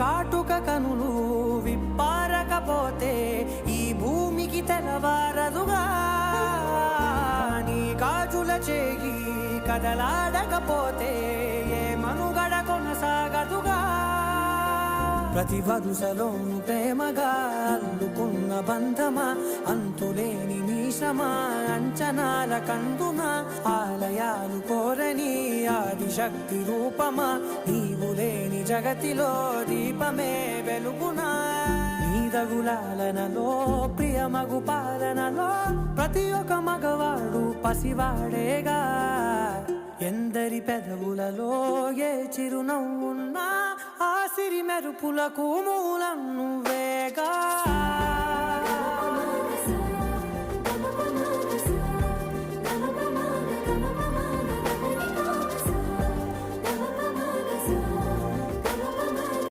కాటుక కనులు విప్పారకపోతే ఈ భూమికి తెలవారదుగా, నీ గాజుల చేయి కదలాడకపోతే ఏ మనుగడ కొనసాగదుగా. ప్రతి వరుసలోను ప్రేమగా అల్లుకున్న బంధమా, అంతులేని నీశమా, అంచనాల కందున ఆలయాలు కోరని ఆదిశక్తి రూపమా, నీవు లేని జగతిలో దీపమే వెలుగునా. నీదగులాలనలో ప్రియమగు పాలనలో ప్రతి ఒక్క మగవాడు పసివాడేగా. ఎందరి పెదవులలో ఏ చిరునవ్వున్నా ఆ సిరి మెరుపులకు మూలం నువ్వేగా.